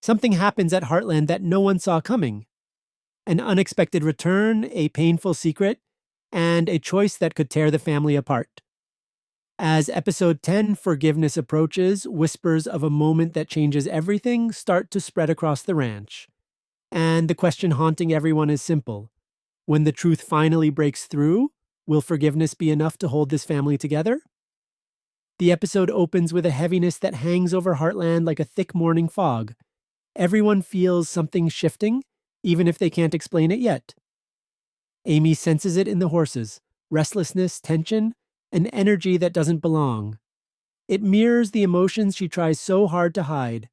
Something happens at Heartland that no one saw coming. An unexpected return, a painful secret, and a choice that could tear the family apart. As episode 10, Forgiveness, approaches, whispers of a moment that changes everything start to spread across the ranch. And the question haunting everyone is simple. When the truth finally breaks through, will forgiveness be enough to hold this family together? The episode opens with a heaviness that hangs over Heartland like a thick morning fog. Everyone feels something shifting, even if they can't explain it yet. Amy senses it in the horses: restlessness, tension, an energy that doesn't belong. It mirrors the emotions she tries so hard to hide.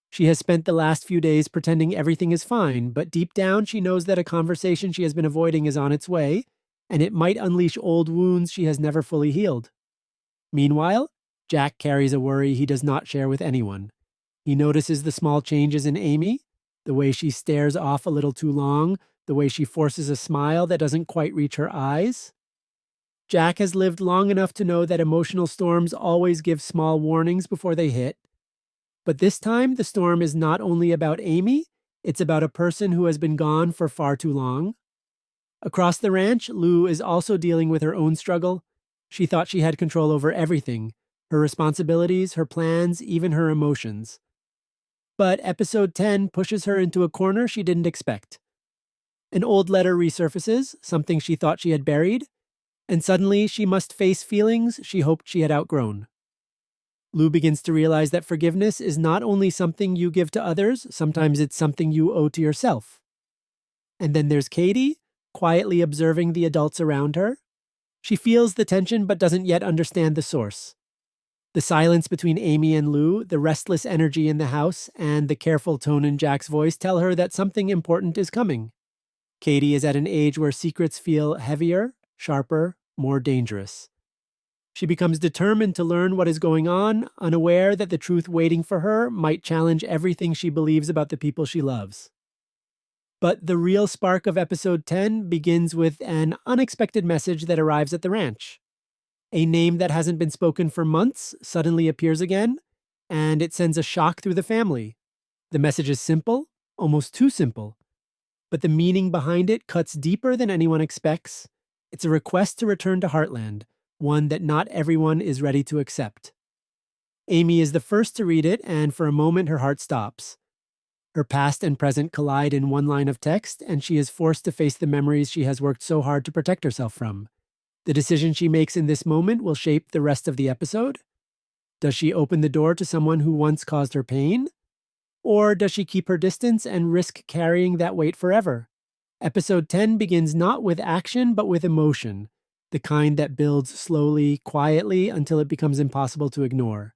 She has spent the last few days pretending everything is fine, but deep down she knows that a conversation she has been avoiding is on its way, and it might unleash old wounds she has never fully healed. Meanwhile, Jack carries a worry he does not share with anyone. He notices the small changes in Amy, the way she stares off a little too long, the way she forces a smile that doesn't quite reach her eyes. Jack has lived long enough to know that emotional storms always give small warnings before they hit. But this time, the storm is not only about Amy, it's about a person who has been gone for far too long. Across the ranch, Lou is also dealing with her own struggle. She thought she had control over everything: her responsibilities, her plans, even her emotions. But episode 10 pushes her into a corner she didn't expect. An old letter resurfaces, something she thought she had buried, and suddenly she must face feelings she hoped she had outgrown. Lou begins to realize that forgiveness is not only something you give to others, sometimes it's something you owe to yourself. And then there's Katie, quietly observing the adults around her. She feels the tension but doesn't yet understand the source. The silence between Amy and Lou, the restless energy in the house, and the careful tone in Jack's voice tell her that something important is coming. Katie is at an age where secrets feel heavier, sharper, more dangerous. She becomes determined to learn what is going on, unaware that the truth waiting for her might challenge everything she believes about the people she loves. But the real spark of episode 10 begins with an unexpected message that arrives at the ranch. A name that hasn't been spoken for months suddenly appears again, and it sends a shock through the family. The message is simple, almost too simple, but the meaning behind it cuts deeper than anyone expects. It's a request to return to Heartland, one that not everyone is ready to accept. Amy is the first to read it, and for a moment her heart stops. Her past and present collide in one line of text, and she is forced to face the memories she has worked so hard to protect herself from. The decision she makes in this moment will shape the rest of the episode. Does she open the door to someone who once caused her pain? Or does she keep her distance and risk carrying that weight forever? Episode 10 begins not with action, but with emotion, the kind that builds slowly, quietly, until it becomes impossible to ignore.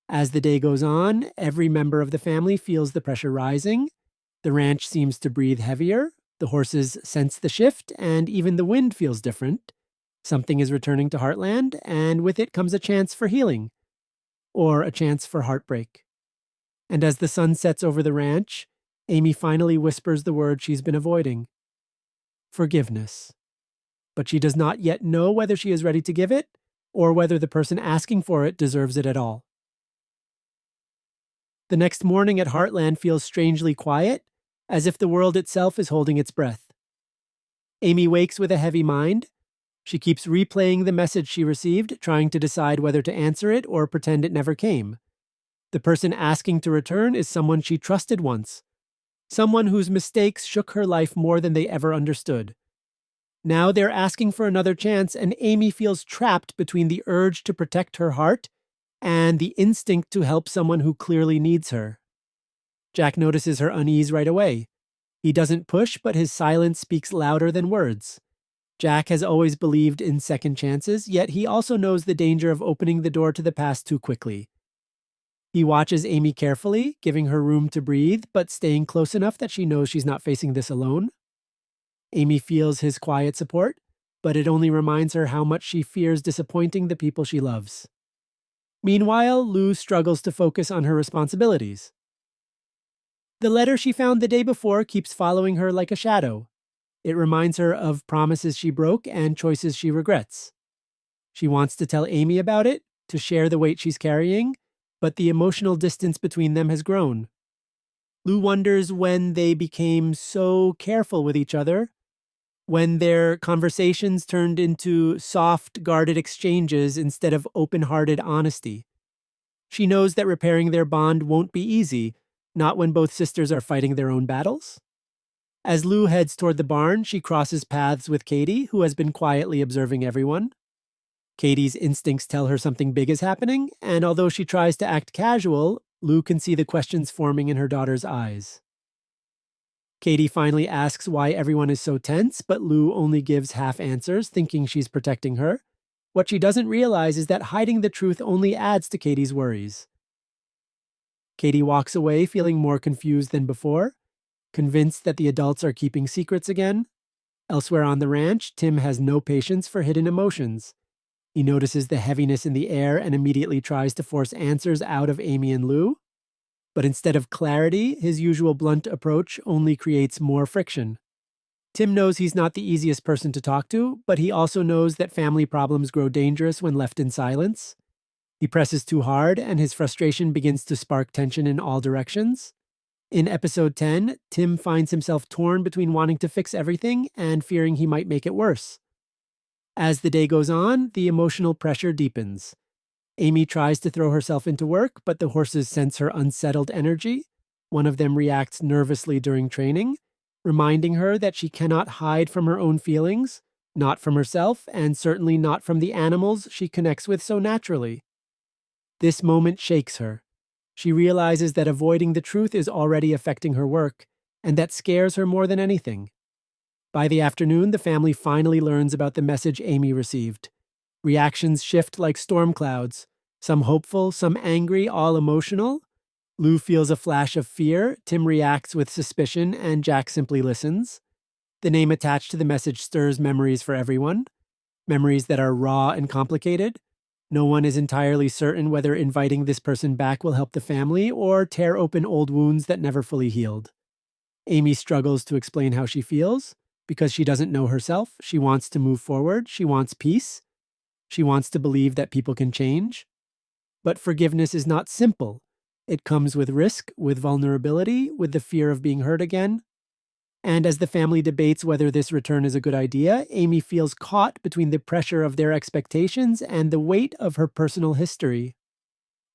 As the day goes on, every member of the family feels the pressure rising. The ranch seems to breathe heavier, the horses sense the shift, and even the wind feels different. Something is returning to Heartland, and with it comes a chance for healing, or a chance for heartbreak. And as the sun sets over the ranch, Amy finally whispers the word she's been avoiding: forgiveness. But she does not yet know whether she is ready to give it, or whether the person asking for it deserves it at all. The next morning at Heartland feels strangely quiet, as if the world itself is holding its breath. Amy wakes with a heavy mind. She keeps replaying the message she received, trying to decide whether to answer it or pretend it never came. The person asking to return is someone she trusted once, someone whose mistakes shook her life more than they ever understood. Now they're asking for another chance, and Amy feels trapped between the urge to protect her heart and the instinct to help someone who clearly needs her. Jack notices her unease right away. He doesn't push, but his silence speaks louder than words. Jack has always believed in second chances, yet he also knows the danger of opening the door to the past too quickly. He watches Amy carefully, giving her room to breathe, but staying close enough that she knows she's not facing this alone. Amy feels his quiet support, but it only reminds her how much she fears disappointing the people she loves. Meanwhile, Lou struggles to focus on her responsibilities. The letter she found the day before keeps following her like a shadow. It reminds her of promises she broke and choices she regrets. She wants to tell Amy about it, to share the weight she's carrying, but the emotional distance between them has grown. Lou wonders when they became so careful with each other, when their conversations turned into soft, guarded exchanges instead of open hearted honesty. She knows that repairing their bond won't be easy, not when both sisters are fighting their own battles. As Lou heads toward the barn, she crosses paths with Katie, who has been quietly observing everyone. Katie's instincts tell her something big is happening, and although she tries to act casual, Lou can see the questions forming in her daughter's eyes. Katie finally asks why everyone is so tense, but Lou only gives half answers, thinking she's protecting her. What she doesn't realize is that hiding the truth only adds to Katie's worries. Katie walks away feeling more confused than before, convinced that the adults are keeping secrets again. Elsewhere on the ranch, Tim has no patience for hidden emotions. He notices the heaviness in the air and immediately tries to force answers out of Amy and Lou. But instead of clarity, his usual blunt approach only creates more friction. Tim knows he's not the easiest person to talk to, but he also knows that family problems grow dangerous when left in silence. He presses too hard, and his frustration begins to spark tension in all directions. In episode 10, Tim finds himself torn between wanting to fix everything and fearing he might make it worse. As the day goes on, the emotional pressure deepens. Amy tries to throw herself into work, but the horses sense her unsettled energy. One of them reacts nervously during training, reminding her that she cannot hide from her own feelings, not from herself, and certainly not from the animals she connects with so naturally. This moment shakes her. She realizes that avoiding the truth is already affecting her work, and that scares her more than anything. By the afternoon, the family finally learns about the message Amy received. Reactions shift like storm clouds, some hopeful, some angry, all emotional. Lou feels a flash of fear, Tim reacts with suspicion, and Jack simply listens. The name attached to the message stirs memories for everyone, memories that are raw and complicated. No one is entirely certain whether inviting this person back will help the family or tear open old wounds that never fully healed. Amy struggles to explain how she feels because she doesn't know herself. She wants to move forward. She wants peace. She wants to believe that people can change. But forgiveness is not simple. It comes with risk, with vulnerability, with the fear of being hurt again. And as the family debates whether this return is a good idea, Amy feels caught between the pressure of their expectations and the weight of her personal history.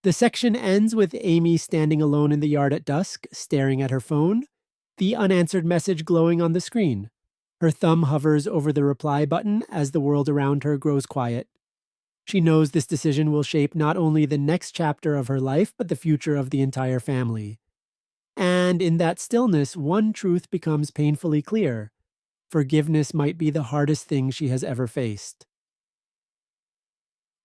The section ends with Amy standing alone in the yard at dusk, staring at her phone, the unanswered message glowing on the screen. Her thumb hovers over the reply button as the world around her grows quiet. She knows this decision will shape not only the next chapter of her life, but the future of the entire family. And in that stillness, one truth becomes painfully clear. Forgiveness might be the hardest thing she has ever faced.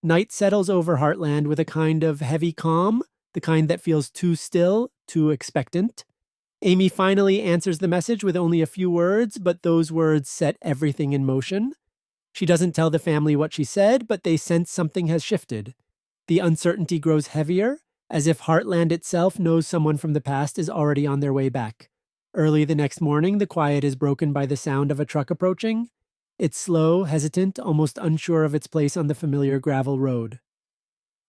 Night settles over Heartland with a kind of heavy calm, the kind that feels too still, too expectant. Amy finally answers the message with only a few words, but those words set everything in motion. She doesn't tell the family what she said, but they sense something has shifted. The uncertainty grows heavier, as if Heartland itself knows someone from the past is already on their way back. Early the next morning, the quiet is broken by the sound of a truck approaching. It's slow, hesitant, almost unsure of its place on the familiar gravel road.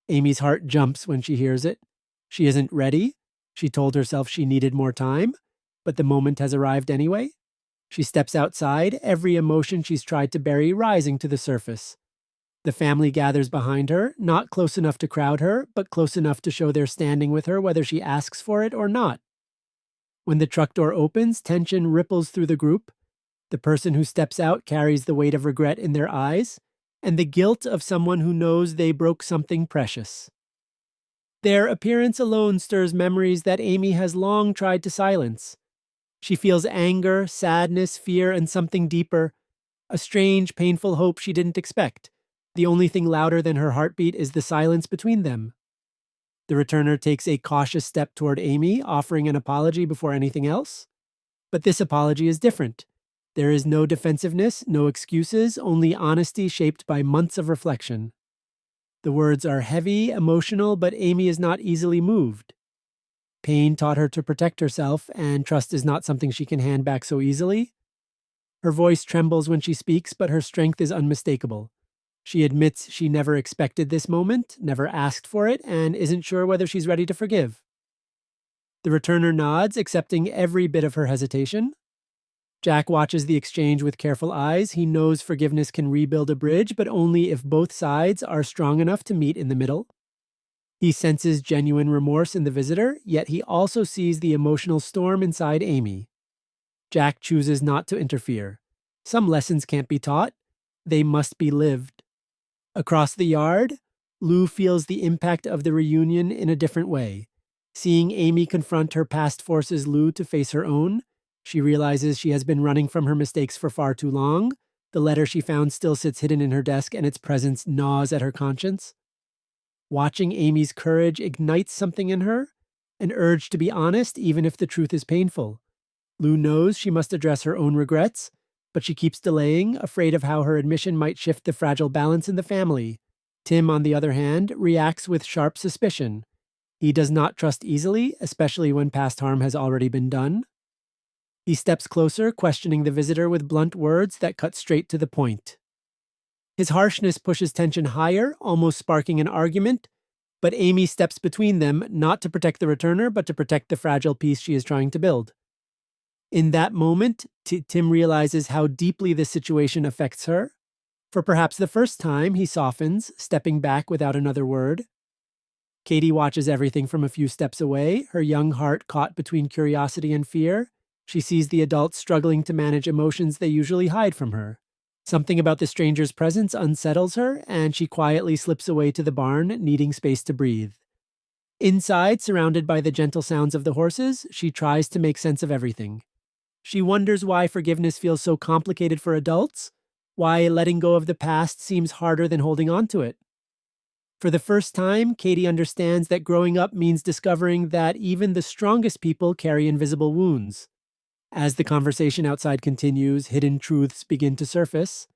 Amy's heart jumps when she hears it. She isn't ready. She told herself she needed more time, but the moment has arrived anyway. She steps outside, every emotion she's tried to bury rising to the surface. The family gathers behind her, not close enough to crowd her, but close enough to show they're standing with her whether she asks for it or not. When the truck door opens, tension ripples through the group. The person who steps out carries the weight of regret in their eyes, and the guilt of someone who knows they broke something precious. Their appearance alone stirs memories that Amy has long tried to silence. She feels anger, sadness, fear, and something deeper, a strange, painful hope she didn't expect. The only thing louder than her heartbeat is the silence between them. The returner takes a cautious step toward Amy, offering an apology before anything else. But this apology is different. There is no defensiveness, no excuses, only honesty shaped by months of reflection. The words are heavy, emotional, but Amy is not easily moved. Pain taught her to protect herself, and trust is not something she can hand back so easily. Her voice trembles when she speaks, but her strength is unmistakable. She admits she never expected this moment, never asked for it, and isn't sure whether she's ready to forgive. The returner nods, accepting every bit of her hesitation. Jack watches the exchange with careful eyes. He knows forgiveness can rebuild a bridge, but only if both sides are strong enough to meet in the middle. He senses genuine remorse in the visitor, yet he also sees the emotional storm inside Amy. Jack chooses not to interfere. Some lessons can't be taught, they must be lived. Across the yard, Lou feels the impact of the reunion in a different way. Seeing Amy confront her past forces Lou to face her own. She realizes she has been running from her mistakes for far too long. The letter she found still sits hidden in her desk, and its presence gnaws at her conscience. Watching Amy's courage ignites something in her, an urge to be honest, even if the truth is painful. Lou knows she must address her own regrets, but she keeps delaying, afraid of how her admission might shift the fragile balance in the family. Tim, on the other hand, reacts with sharp suspicion. He does not trust easily, especially when past harm has already been done. He steps closer, questioning the visitor with blunt words that cut straight to the point. His harshness pushes tension higher, almost sparking an argument, but Amy steps between them, not to protect the returner, but to protect the fragile peace she is trying to build. In that moment, Tim realizes how deeply this situation affects her. For perhaps the first time, he softens, stepping back without another word. Katie watches everything from a few steps away, her young heart caught between curiosity and fear. She sees the adults struggling to manage emotions they usually hide from her. Something about the stranger's presence unsettles her, and she quietly slips away to the barn, needing space to breathe. Inside, surrounded by the gentle sounds of the horses, she tries to make sense of everything. She wonders why forgiveness feels so complicated for adults, why letting go of the past seems harder than holding on to it. For the first time, Katie understands that growing up means discovering that even the strongest people carry invisible wounds. As the conversation outside continues, hidden truths begin to surface.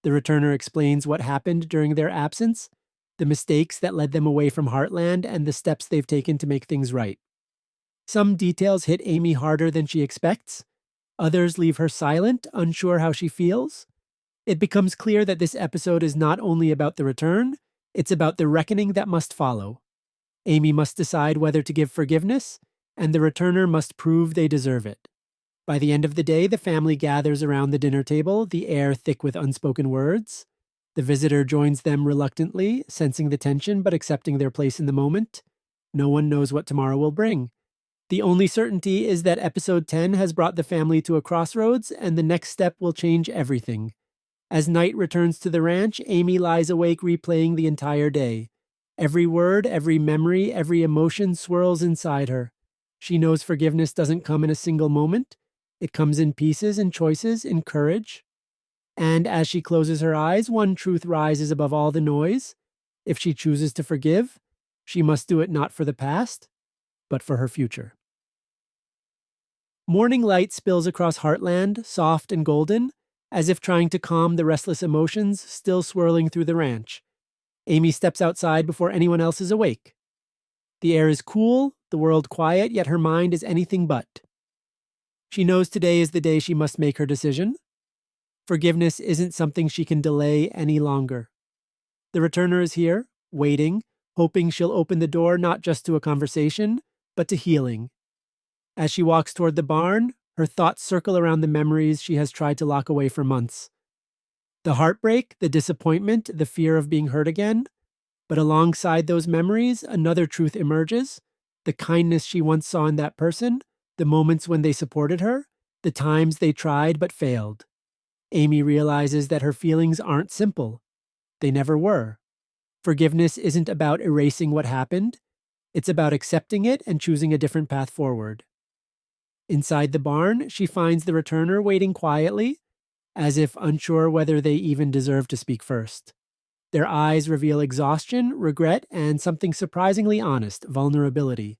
The returner explains what happened during their absence, the mistakes that led them away from Heartland, and the steps they've taken to make things right. Some details hit Amy harder than she expects. Others leave her silent, unsure how she feels. It becomes clear that this episode is not only about the return, it's about the reckoning that must follow. Amy must decide whether to give forgiveness, and the returner must prove they deserve it. By the end of the day, the family gathers around the dinner table, the air thick with unspoken words. The visitor joins them reluctantly, sensing the tension but accepting their place in the moment. No one knows what tomorrow will bring. The only certainty is that episode 10 has brought the family to a crossroads, and the next step will change everything. As night returns to the ranch, Amy lies awake replaying the entire day. Every word, every memory, every emotion swirls inside her. She knows forgiveness doesn't come in a single moment. It comes in pieces, in choices, in courage. And as she closes her eyes, one truth rises above all the noise. If she chooses to forgive, she must do it not for the past, but for her future. Morning light spills across Heartland, soft and golden, as if trying to calm the restless emotions still swirling through the ranch. Amy steps outside before anyone else is awake. The air is cool, the world quiet, yet her mind is anything but. She knows today is the day she must make her decision. Forgiveness isn't something she can delay any longer. The returner is here, waiting, hoping she'll open the door not just to a conversation, but to healing. As she walks toward the barn, her thoughts circle around the memories she has tried to lock away for months. The heartbreak, the disappointment, the fear of being hurt again. But alongside those memories, another truth emerges. The kindness she once saw in that person, the moments when they supported her, the times they tried but failed. Amy realizes that her feelings aren't simple. They never were. Forgiveness isn't about erasing what happened. It's about accepting it and choosing a different path forward. Inside the barn, she finds the returner waiting quietly, as if unsure whether they even deserve to speak first. Their eyes reveal exhaustion, regret, and something surprisingly honest, vulnerability.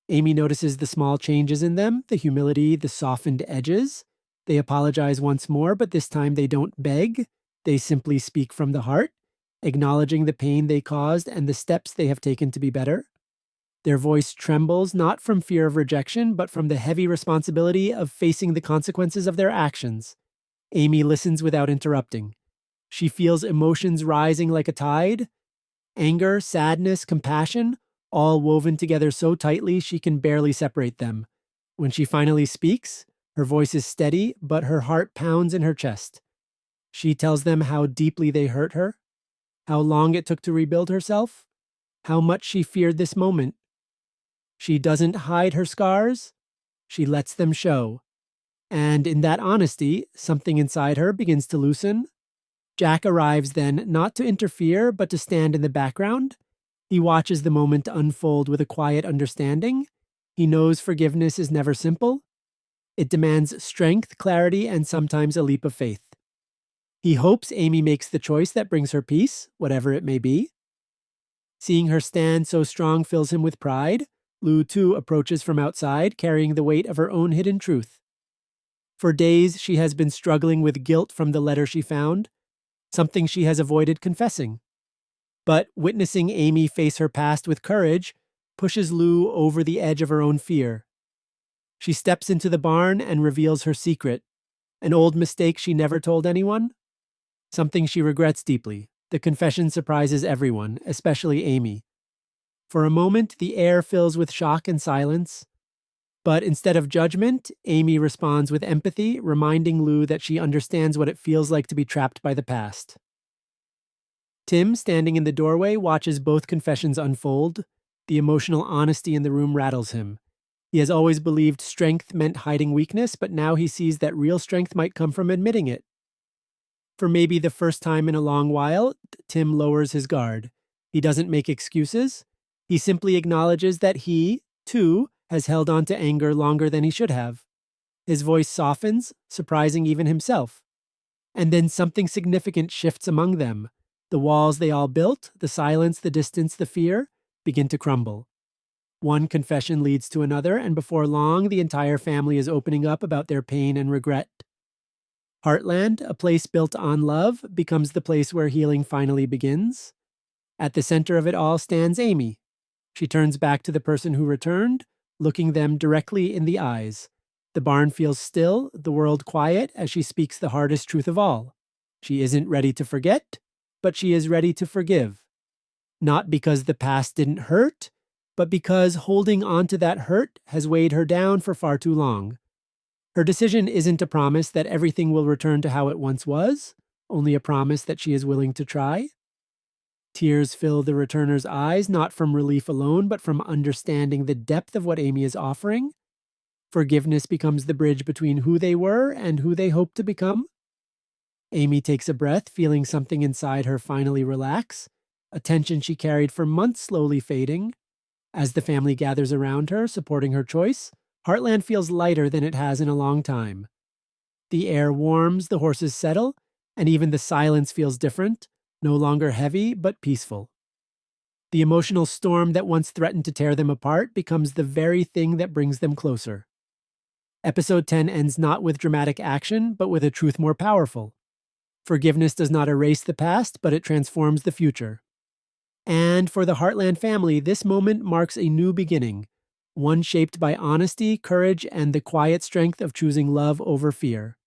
Amy notices the small changes in them, the humility, the softened edges. They apologize once more, but this time they don't beg. They simply speak from the heart, acknowledging the pain they caused and the steps they have taken to be better. Their voice trembles not from fear of rejection, but from the heavy responsibility of facing the consequences of their actions. Amy listens without interrupting. She feels emotions rising like a tide. Anger, sadness, compassion, all woven together so tightly she can barely separate them. When she finally speaks, her voice is steady, but her heart pounds in her chest. She tells them how deeply they hurt her, how long it took to rebuild herself, how much she feared this moment. She doesn't hide her scars, she lets them show. And in that honesty, something inside her begins to loosen. Jack arrives then, not to interfere, but to stand in the background. He watches the moment unfold with a quiet understanding. He knows forgiveness is never simple. It demands strength, clarity, and sometimes a leap of faith. He hopes Amy makes the choice that brings her peace, whatever it may be. Seeing her stand so strong fills him with pride. Lou, too, approaches from outside, carrying the weight of her own hidden truth. For days, she has been struggling with guilt from the letter she found, something she has avoided confessing. But witnessing Amy face her past with courage pushes Lou over the edge of her own fear. She steps into the barn and reveals her secret, an old mistake she never told anyone, something she regrets deeply. The confession surprises everyone, especially Amy. For a moment, the air fills with shock and silence. But instead of judgment, Amy responds with empathy, reminding Lou that she understands what it feels like to be trapped by the past. Tim, standing in the doorway, watches both confessions unfold. The emotional honesty in the room rattles him. He has always believed strength meant hiding weakness, but now he sees that real strength might come from admitting it. For maybe the first time in a long while, Tim lowers his guard. He doesn't make excuses. He simply acknowledges that he, too, has held on to anger longer than he should have. His voice softens, surprising even himself. And then something significant shifts among them. The walls they all built, the silence, the distance, the fear, begin to crumble. One confession leads to another, and before long, the entire family is opening up about their pain and regret. Heartland, a place built on love, becomes the place where healing finally begins. At the center of it all stands Amy. She turns back to the person who returned, looking them directly in the eyes. The barn feels still, the world quiet, as she speaks the hardest truth of all. She isn't ready to forget, but she is ready to forgive. Not because the past didn't hurt, but because holding on to that hurt has weighed her down for far too long. Her decision isn't a promise that everything will return to how it once was, only a promise that she is willing to try. Tears fill the returner's eyes, not from relief alone, but from understanding the depth of what Amy is offering. Forgiveness becomes the bridge between who they were and who they hope to become. Amy takes a breath, feeling something inside her finally relax, a tension she carried for months slowly fading. As the family gathers around her, supporting her choice, Heartland feels lighter than it has in a long time. The air warms, the horses settle, and even the silence feels different, no longer heavy, but peaceful. The emotional storm that once threatened to tear them apart becomes the very thing that brings them closer. Episode 10 ends not with dramatic action, but with a truth more powerful. Forgiveness does not erase the past, but it transforms the future. And for the Heartland family, this moment marks a new beginning, one shaped by honesty, courage, and the quiet strength of choosing love over fear.